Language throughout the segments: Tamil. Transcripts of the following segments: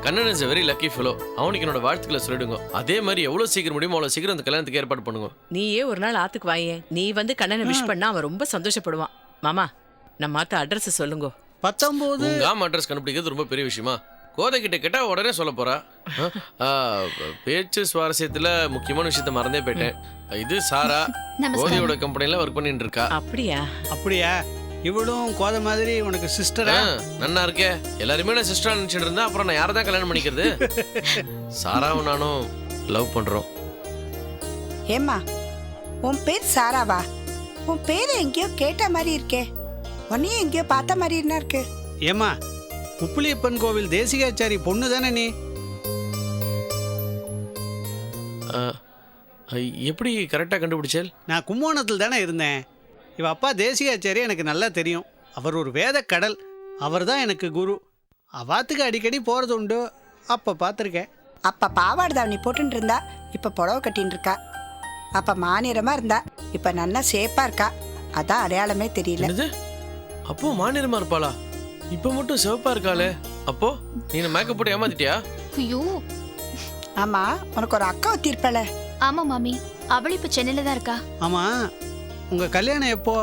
Kannan is very lucky fellow. அவனுக்கு என்னோட வாழ்த்துக்களை சொல்லிடுங்க. அதே மாதிரி எவ்வளவு சீக்கிரம் முடியுமோ அவ்வளவு சீக்கிரம் அந்த கல்யாணத்துக்கு ஏற்பாடு பண்ணுங்க. நீயே ஒரு நாள் ஆத்துக்கு வாயே. நீ வந்து கண்ணனை விஷ் பண்ணா அவன் ரொம்ப சந்தோஷப்படுவான். மாமா, நம்ம ஆத்த அட்ரஸ் சொல்லுங்க. 19. உங்க ஆமா அட்ரஸ் கண்டுபிடிக்கிறது ரொம்ப பெரிய விஷயமா? கோதை கிட்ட கேட்டா உடனே சொல்ல போறா. பேச்சு சுவாரஸ்யத்துல முக்கியமான விஷயத்த மறந்தே போயிட்டேன். இது சாரா கோதையோட கம்பெனில ஒர்க் பண்ணிட்டு இருக்கா. அப்படியா? இவளும் கோதை மாதிரி உனக்கு சிஸ்டரா? நன்னா இருக்கே. எல்லாருமே நான் சிஸ்டரா நினைச்சிட்டு இருந்தா அப்புறம் நான் யாரை தான் கல்யாணம் பண்ணிக்கிறது? சாராவும் நானும் லவ் பண்றோம். ஏம்மா, உன் பேர் சாராவா? உன் பேர் எங்கேயோ கேட்ட மாதிரி இருக்கே. உன்னையும் எங்கேயோ பார்த்த மாதிரி என்ன இருக்கு? ஏம்மா, உப்புளியப்பன் கோவில் தேசிகாச்சாரி பொண்ணு தானே நீ? எப்படி கரெக்டாக கண்டுபிடிச்சேல்? நான் கும்போணத்தில் தானே இருந்தேன். இவ அப்பா தேசிகாச்சாரி எனக்கு நல்லா தெரியும். அவர் ஒரு வேத கடல். அவர் தான் எனக்கு குரு. அவாத்துக்கு அடிக்கடி போகிறது உண்டு. அப்போ பார்த்துருக்கேன். அப்போ பாவாடை தாவணி போட்டுன்னு இருந்தா, இப்போ புடவை கட்டின்னு இருக்கா. அப்போ மாநிறமாக இருந்தா, இப்போ நல்லா சேப்பாக இருக்கா. அதான் அடையாளமே தெரியல. அப்போ மாநிறமா இருப்பாளா? இப்போ மட்டும் சிவப்பா இருக்காளே. அப்போ நீ மேக்கப் போட்டு ஏமாத்திட்டியா? ஐயோ, ஆமா, உனக்கு ஒரு அக்கா ஒத்திருப்பாள? ஆமா மாமி, அவள் இப்ப சென்னையில தான் இருக்கா. ஆமா, உங்க கல்யாணம் எப்போ?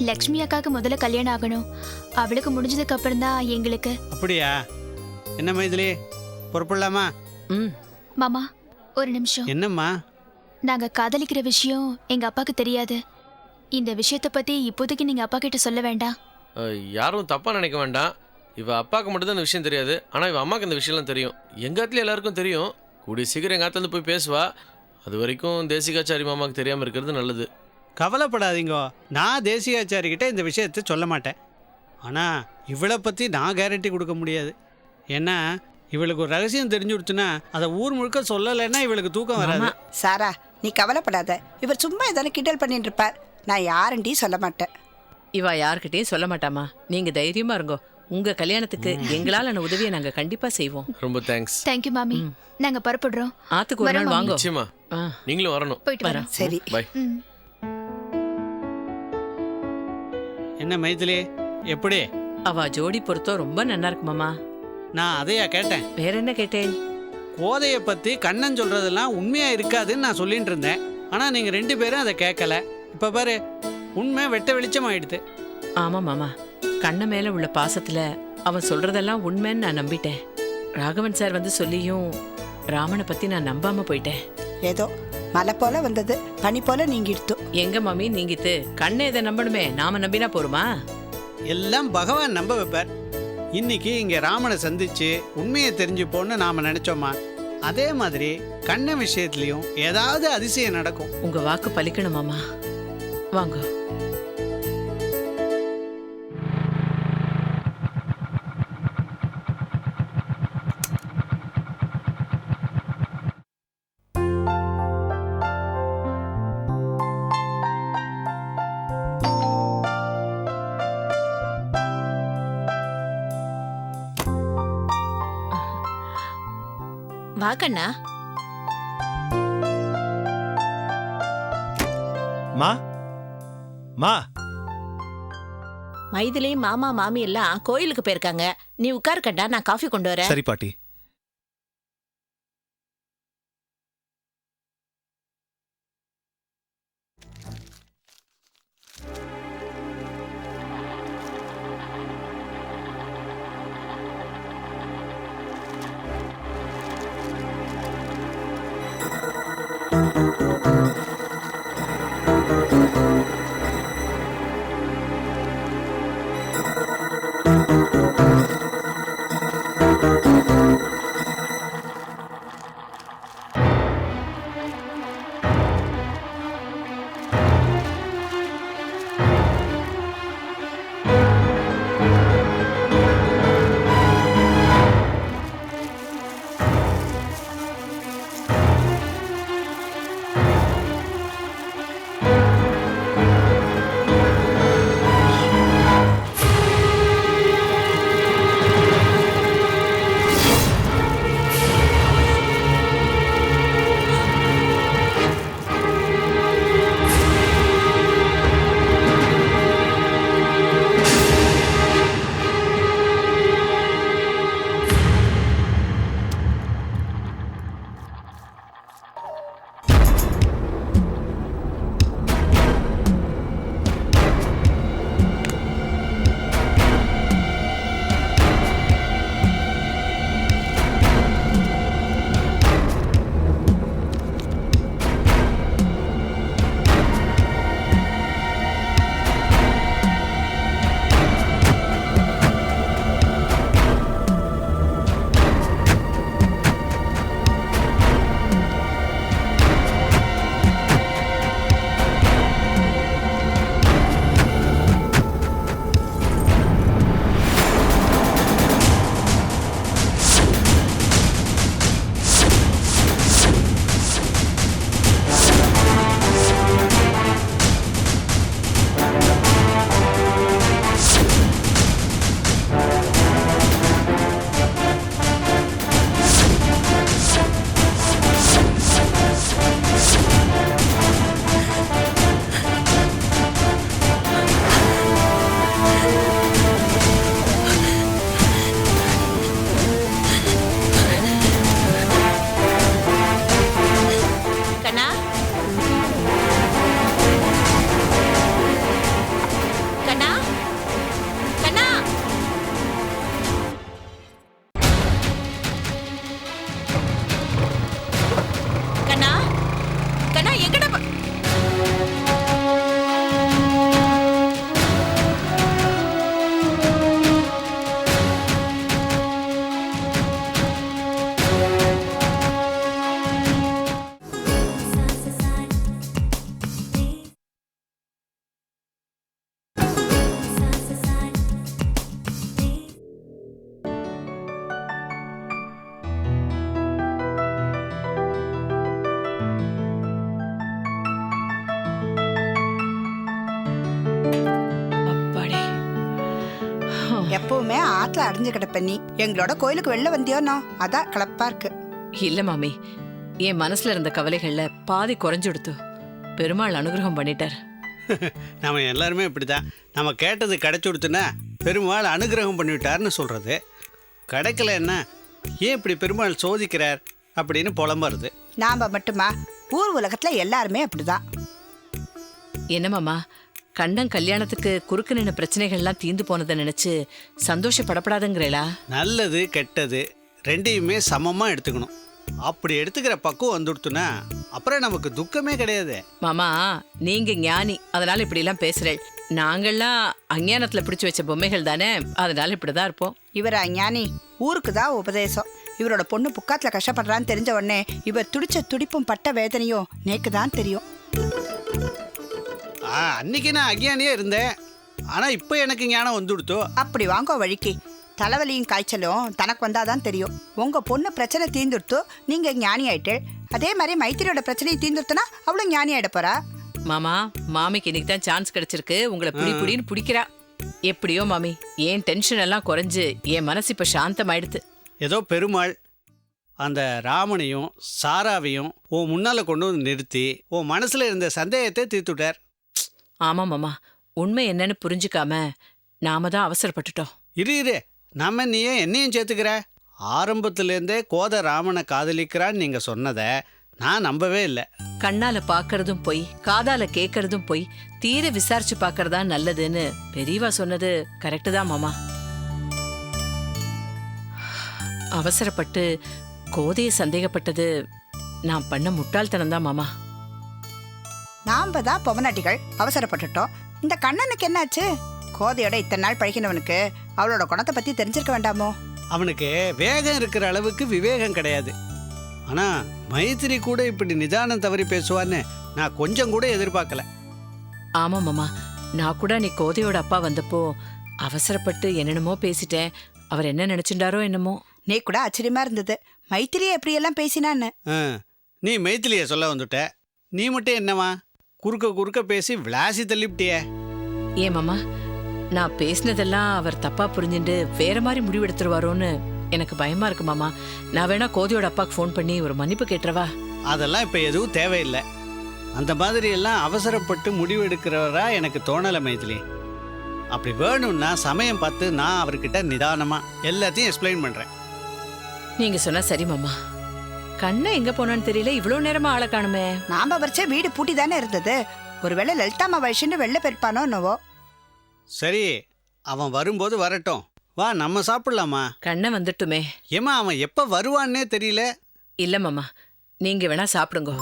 லக்ஷ்மி அக்காவுக்கு முதல்ல கல்யாணம் ஆகணும். அவளுக்கு முடிஞ்சதுக்கு அப்புறம் தான் எங்களுக்கு. அப்படியா? என்ன மைதிலி, பொறுப்பிடலாமா? மாமா, ஒரு நிமிஷம். என்னம்மா? நாங்க காதலிக்கிற விஷயம் எங்க அப்பாக்கு தெரியாது. இந்த விஷயத்தை பத்தி இப்போதைக்கு நீங்க அப்பா கிட்ட சொல்ல வேண்டாம். யாரும் தப்பா நினைக்க வேண்டாம். இவ அப்பாவுக்கு மட்டும் தான் இந்த விஷயம் தெரியாது. ஆனா இவ அம்மாக்கு இந்த விஷயம்லாம் தெரியும். எங்க ஆத்துல எல்லாருக்கும் தெரியும். கூடிய சீக்கிரம் எங்க ஆத்துல போய் பேசுவா. அது வரைக்கும் தேசிகாச்சாரி மாமாவுக்கு தெரியாம இருக்கிறது நல்லது. கவலைப்படாதீங்க. நான் தேசிகாச்சாரி கிட்ட இந்த விஷயத்தை சொல்ல மாட்டேன். ஆனா இவளை பத்தி நான் கேரண்டி கொடுக்க முடியாது. ஏன்னா இவளுக்கு ஒரு ரகசியம் தெரிஞ்சுடுச்சுன்னா அதை ஊர் முழுக்க சொல்லலைன்னா இவளுக்கு தூக்கம் வராது. சாரா, நீ கவலைப்படாத. இவர் சும்மா ஏதானே கிண்டல் பண்ணிட்டு இருப்பார். நான் யாருண்டி சொல்ல மாட்டேன். இவா யார்கிட்டயும் சொல்ல மாட்டாமா. நீங்க தைரியமா இருங்கோ. உங்க கல்யாணத்துக்கு எங்களால உதவியை நாங்க கண்டிப்பா செய்வோம். ரொம்ப தேங்க்ஸ். தேங்க்யூ மாமி. நாங்க புறப்படுறோம். ஆத்துக்கு ஒரு நாள் வாங்க. நிச்சயமா நீங்களும் வரணும். போயிட்டு வரோம். சரி, பை. என்ன மைதிலி, எப்படி? அவ ஜோடி பொறுத்தோ ரொம்ப நல்லா இருக்கு மாமா. நான் அதையா கேட்டேன். வேற என்ன கேட்டேன்? கோதையை பத்தி கண்ணன் சொல்றதெல்லாம் உண்மையா இருக்காதுன்னு நான் சொல்லிட்டு இருந்தேன். ஆனா நீங்க 2 பேரும் அதை கேட்கல. இப்ப பாரு, உண்மை வெட்ட வெளிச்சம் ஆயிடுது. ஆமா மாமா, கண்ண மேல உள்ள பாசத்துல அவன் சொல்றதெல்லாம் உண்மைன்னு நான் நம்பிட்டேன். ராகவன் சார் வந்து சொல்லியும் ராமனை பத்தி நான் நம்பாம போயிட்டேன். ஏதோ மலை போல வந்தது, பனி போல நீங்கிடுத்து. எங்க மாமி நீங்கித்து? கண்ணை இதை நம்பணுமே, நாம நம்பினா போருமா? எல்லாம் பகவான் நம்ப வைப்பார். இன்னைக்கு இங்க ராமனை சந்திச்சு உண்மையை தெரிஞ்சுப்போன்னு நாம நினைச்சோமா, அதே மாதிரி கண்ண விஷயத்திலையும் ஏதாவது அதிசயம் நடக்கும். உங்க வாக்கு பலிக்கணும் மாமா. வாங்க. வா கண்ணா. மா மா மைதிலி மாமா மாமி எல்லாம் கோயிலுக்கு போயிருக்காங்க. நீ உட்காரு கண்ணா, நான் காஃபி கொண்டு வரேன். சரி பாட்டி. எப்பவுமே ஆத்துல அடைஞ்சு கிடப்ப நீ எங்களோட கோயிலுக்கு வெளில வந்தியோனோ அதான் கிளப்பா இருக்கு. இல்ல மாமி, என் மனசுல இருந்த கவலைகள்ல பாதி குறைஞ்சுடுத்து. பெருமாள் அனுகிரகம் பண்ணிட்டார். நம்ம எல்லாருமே இப்படிதான். நம்ம கேட்டது கிடைச்சு கொடுத்துனா பெருமாள் அனுகிரகம் பண்ணிவிட்டார்னு சொல்றது. கிடைக்கல என்ன, ஏன் இப்படி பெருமாள் சோதிக்கிறார் அப்படின்னு புலம்புறது. நாம மட்டுமா, ஊர் உலகத்துல எல்லாருமே அப்படிதான். என்ன மாமா, கண்ணன் கல்யாணத்துக்கு குறுக்கு நின்ன பிரச்சனைகள்லாம் தீந்து போனதை நினைச்சு சந்தோஷப்படப்படாதுங்கிறீளா? நல்லது கெட்டது ரெண்டையுமே சமமாக எடுத்துக்கணும். அப்படி எடுத்துக்கிற பக்குவம் வந்துடுத்துனா அப்புறம் நமக்கு துக்கமே கிடையாது. மாமா, நீங்க ஞானி, அதனால இப்படி எல்லாம் பேசுறேன். நாங்கள்லாம் அஞ்ஞானத்துல பிடிச்சு வச்ச பொம்மைகள் தானே, அதனால இப்படிதான் இருப்போம். இவர் அஞ்ஞானி, ஊருக்கு தான் உபதேசம். இவரோட பொண்ணு புக்காத்துல கஷ்டப்படுறான்னு தெரிஞ்ச உடனே இவர் துடிச்ச துடிப்பும் பட்ட வேதனையும் நேக்கு தான் தெரியும். அன்னைக்கு நான் அஞ்ஞானியே இருந்தேன், ஆனால் இப்போ எனக்கு ஞானம் வந்துடுத்தோ. அப்படி வாங்கோ வழிக்கு. தலைவலியும் காய்ச்சலும் தனக்கு வந்தாதான் தெரியும். உங்க பொண்ணு பிரச்சனை தீர்ந்துடுத்து, நீங்க ஞானி ஆயிட்டு. அதே மாதிரி மைத்திரியோட பிரச்சனையை தீர்ந்துடுத்துனா அவளும் ஞானி ஆயிட போறா. மாமா, மாமிக்கு இன்னைக்கு தான் சான்ஸ் கிடைச்சிருக்கு. உங்களை புடின்னு பிடிக்கிறா. எப்படியோ மாமி, ஏன் டென்ஷன் எல்லாம் குறைஞ்சு என் மனசு இப்ப சாந்தம் ஆயிடுத்து. ஏதோ பெருமாள் அந்த ராமனையும் சாராவையும் உன் முன்னால் கொண்டு வந்து நிறுத்தி உன் மனசில் இருந்த சந்தேகத்தை தீர்த்துட்டார். ஆமா மாமா, உண்மை என்னன்னு புரிஞ்சுக்காம நாம தான் அவசரப்பட்டுட்டோம். இரு, நம்ம நீ ஏன் என்னையும் சேர்த்துக்கிற? ஆரம்பத்திலேருந்தே கோத ராமனை காதலிக்கிறான்னு நீங்கள் சொன்னதை நான் நம்பவே இல்லை. கண்ணால பாக்குறதும் பொய், காதால கேட்கறதும் பொய், தீர விசாரிச்சு பாக்குறதா நல்லதுன்னு பெரியவா சொன்னது கரெக்டு தான் மாமா. அவசரப்பட்டு கோதையை சந்தேகப்பட்டது நான் பண்ண முட்டாள்தனம் தான் மாமா. நாம தான் பொவனாட்டிகள் அவசரப்பட்டுட்டோம். இந்த கண்ணனுக்கு என்னாச்சு? கோதையோட இத்தனை நாள் பழகினவனுக்கு அவளோட குணத்தை பத்தி தெரிஞ்சிருக்க வேண்டாமோ? அவனுக்கு வேகம் இருக்கிற அளவுக்கு விவேகம் கிடையாது. ஆனால் மைத்திரி கூட இப்படி நிதானம் தவறி பேசுவான்னு நான் கொஞ்சம் கூட எதிர்பார்க்கல. ஆமா மாமா, நான் கூட நீ கோதையோட அப்பா வந்தப்போ அவசரப்பட்டு என்னென்னமோ பேசிட்டேன். அவர் என்ன நினைச்சுட்டாரோ என்னமோ. நீ கூட ஆச்சரியமா இருந்தது, மைத்திரியை எப்படியெல்லாம் பேசினான்னு. நீ மைத்திலியை சொல்ல வந்துட்ட, நீ மட்டும் என்னவா குறுக்க பேசி விளாசி தள்ளிவிட்டியே. ஏன் மாமா, நான் பேசினதெல்லாம் அவர் தப்பா புரிஞ்சுட்டு வேற மாதிரி முடிவெடுத்துருவாரோன்னு எனக்கு பயமா இருக்கு மாமா. நான் வேணா கோதையோட அப்பாவுக்கு ஃபோன் பண்ணி ஒரு மன்னிப்பு கேட்டுறவா? அதெல்லாம் இப்போ எதுவும் தேவையில்லை. அந்த மாதிரி எல்லாம் அவசரப்பட்டு முடிவெடுக்கிறவரா எனக்கு தோணலை மைதிலி. அப்படி வேணும்னா சமயம் பார்த்து நான் அவர்கிட்ட நிதானமா எல்லாத்தையும் எக்ஸ்பிளைன் பண்றேன். நீங்க சொன்னா சரி மாமா. கண்ணை எங்க போனான்னு தெரியல, இவ்வளவு நேரமா ஆளை காணுமே. நாம வரைச்ச வீடு பூட்டி தானே இருந்தது. ஒருவேளை லலிதாமா வயசுன்னு வெளில பெருப்பானோ என்னவோ. சரி, அவன் வரும்போது வரட்டும். வா, நம்ம சாப்பிடலாமா? கண்ணை வந்துட்டுமே. ஏமா அவன் எப்ப வருவான்னே தெரியல. இல்ல மாமா, நீங்க வேணா சாப்பிடுங்க.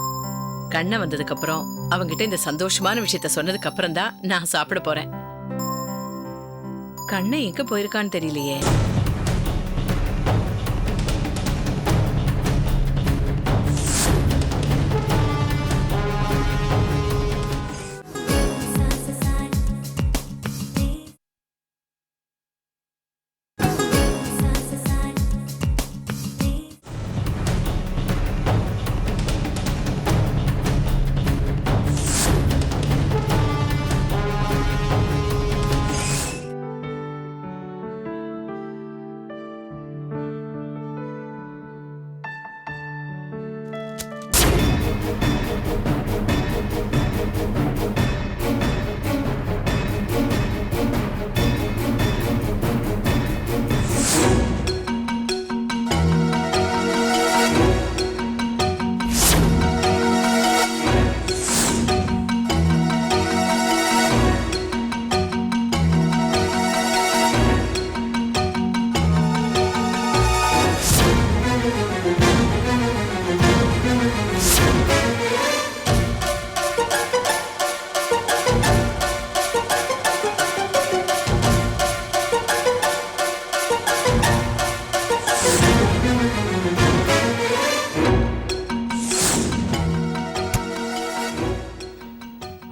கண்ணை வந்ததுக்கு அப்புறம் அவங்கிட்ட இந்த சந்தோஷமான விஷயத்த சொன்னதுக்கு அப்புறம் தான் நான் சாப்பிட போறேன். கண்ணை எங்க போயிருக்கான்னு தெரியலையே.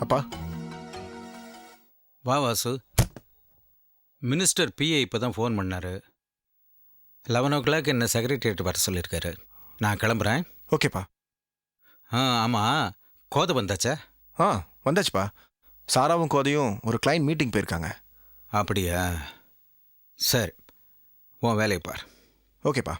அப்பா, வா வாசு. மினிஸ்டர் பிஏ இப்போ தான் ஃபோன் பண்ணார். 11 என்ன செக்ரட்டரியேட் வர சொல்லியிருக்காரு. நான் கிளம்புறேன். ஓகேப்பா. ஆமாம், கோதை வந்தாச்சா? வந்தாச்சுப்பா. சாராவும் கோதையும் ஒரு கிளைண்ட் மீட்டிங் போயிருக்காங்க. அப்படியா? சரி, உன் வேலையை பார். ஓகேப்பா.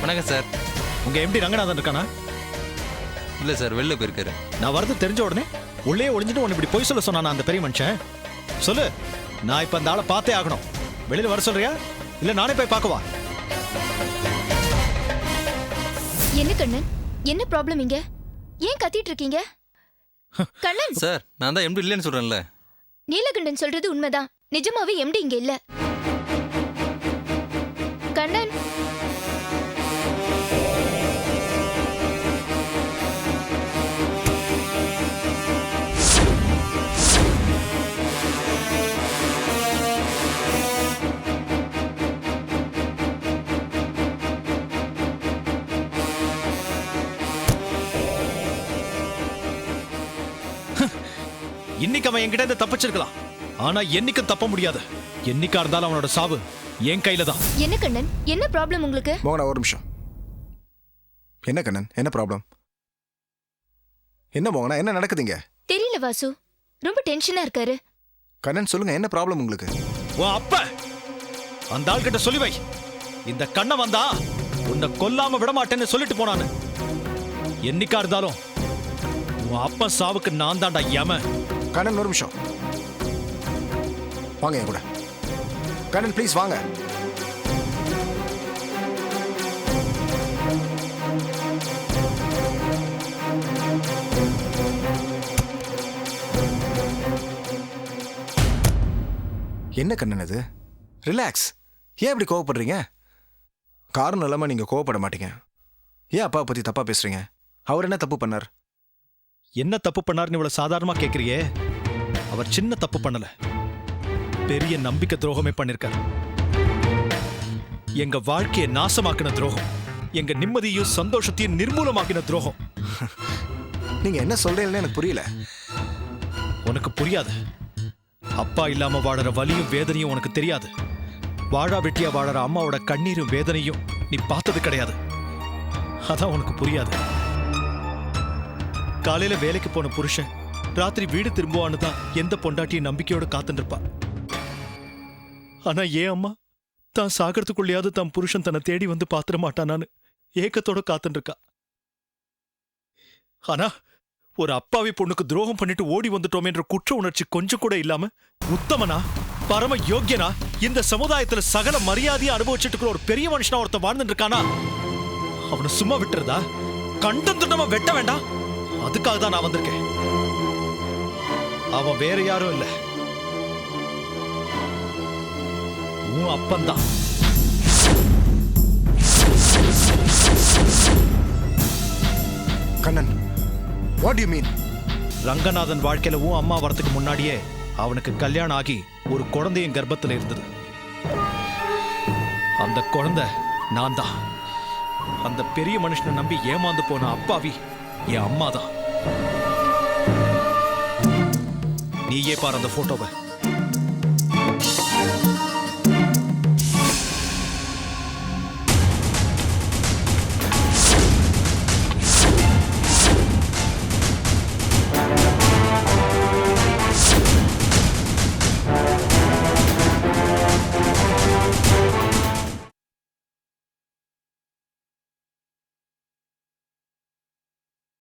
வணக்கம் சார். உங்க எம்டி ரங்கநாதன் இருக்கானா? இல்லை சார், வெளில போயிருக்காரு. நான் வரது தெரிஞ்ச உடனே உள்ளே ஒளிஞ்சிட்டு உன்னை இப்படி பொய் சொல்ல சொன்னானா அந்த பெரிய மனுஷன்? சொல்லு, நான் இப்ப அந்த ஆளை பார்த்தே ஆகணும். வெளியில வர சொல்றியா இல்ல நானே போய் பார்க்கவா? என்ன கண்ணன், என்ன ப்ராப்ளம் இங்க? ஏன் கத்திட்டு இருக்கீங்க? கண்ணன் சார், நான் தான் எம்டி இல்லைன்னு சொல்றேன்ல. நீலகண்டன் சொல்றது உண்மைதான். நிஜமாவே எம்டி இங்க இல்ல. கண்ணன், இன்னைக்கு அவன் என்கிட்ட இருந்து தப்பிச்சிருக்கலாம், ஆனா என்னைக்கும் தப்ப முடியாது. என்னைக்கா இருந்தாலும் அவனோட சாவு என் கையில தான். என்ன கண்ணன், என்ன ப்ராப்ளம் உங்களுக்கு? மோகனா ஒரு நிமிஷம். என்ன கண்ணன், என்ன ப்ராப்ளம்? என்ன மோகனா, என்ன நடக்குதுங்க? தெரியல வாசு, ரொம்ப டென்ஷனா இருக்காரு. கண்ணன் சொல்லுங்க, என்ன ப்ராப்ளம் உங்களுக்கு? உன் அப்ப அந்த ஆள் கிட்ட சொல்லி வை, இந்த கண்ணை வந்தா உன்னை கொல்லாம விட மாட்டேன்னு சொல்லிட்டு போனான்னு. என்னைக்கா இருந்தாலும் உன் அப்பா சாவுக்கு நான் தான்டா யம. கண்ணன் ஒரு நிமிஷம் வாங்க என் கூட. கண்ணன் ப்ளீஸ் வாங்க. என்ன கண்ணன் இது? ரிலாக்ஸ். ஏன் இப்படி கோவப்படுறீங்க? காரணம் இல்லாம நீங்க கோவப்பட மாட்டீங்க. ஏன் அப்பா பத்தி தப்பா பேசுறீங்க? அவர் என்ன தப்பு பண்ணார்? என்ன தப்பு பண்ணாருன்னு இவ்வளவு சாதாரணமா கேக்குறியே? அவர் சின்ன தப்பு பண்ணல, பெரிய நம்பிக்கை துரோகமே பண்ணிருக்காரு. எங்க வாழ்க்கையை நாசமாக்கின துரோகம், எங்க நிம்மதியும் சந்தோஷத்தையும் நிர்மூலமாக்கின துரோகம். நீங்க என்ன சொல்றீங்கன்னு எனக்கு புரியல. உனக்கு புரியாது. அப்பா இல்லாம வாழற வலியும் வேதனையும் உனக்கு தெரியாது. வாழா வெட்டியா வாழற அம்மாவோட கண்ணீரும் வேதனையும் நீ பார்த்தது கிடையாது. அதான் உனக்கு புரியாது. காலையில வேலைக்கு போன புருஷன் ராத்திரி வீடு திரும்புவான்னு தான் எந்த பொண்டாட்டியும் நம்பிக்கையோட காத்துட்டு இருப்பா. ஆனா ஏன் அம்மா தான் சாகிறதுக்குள்ளேயாவது தன் புருஷன் தன்னை தேடி வந்து பாத்திர மாட்டானான்னு ஏக்கத்தோட காத்துட்டு இருக்கா. ஆனா ஒரு அப்பாவி பொண்ணுக்கு துரோகம் பண்ணிட்டு ஓடி வந்துட்டோமேன்ற குற்ற உணர்ச்சி கொஞ்சம் கூட இல்லாம உத்தமனா பரம யோக்கியனா இந்த சமுதாயத்துல சகல மரியாதையை அனுபவிச்சுட்டு இருக்கிற ஒரு பெரிய மனுஷனா ஒருத்த வாழ்ந்துட்டு இருக்கானா, அவனை சும்மா விட்டுறதா? கண்டம் துண்டமா வெட்ட வேண்டாம். அதுக்காக தான் நான் வந்திருக்கேன். அவன் வேற யாரும் இல்ல, உன் அப்பந்தான். Kannan, what do you mean? Ranganathan வாழ்க்கையில உன் அம்மா வரத்துக்கு முன்னாடியே அவனுக்கு கல்யாணம் ஆகி ஒரு குழந்தையும் கர்ப்பத்துல இருந்தது. அந்த குழந்தை நான் தான். அந்த பெரிய மனுஷனை நம்பி ஏமாந்து போன அப்பாவி என் அம்மா தான். நீயே பாரு அந்த போட்டோவை.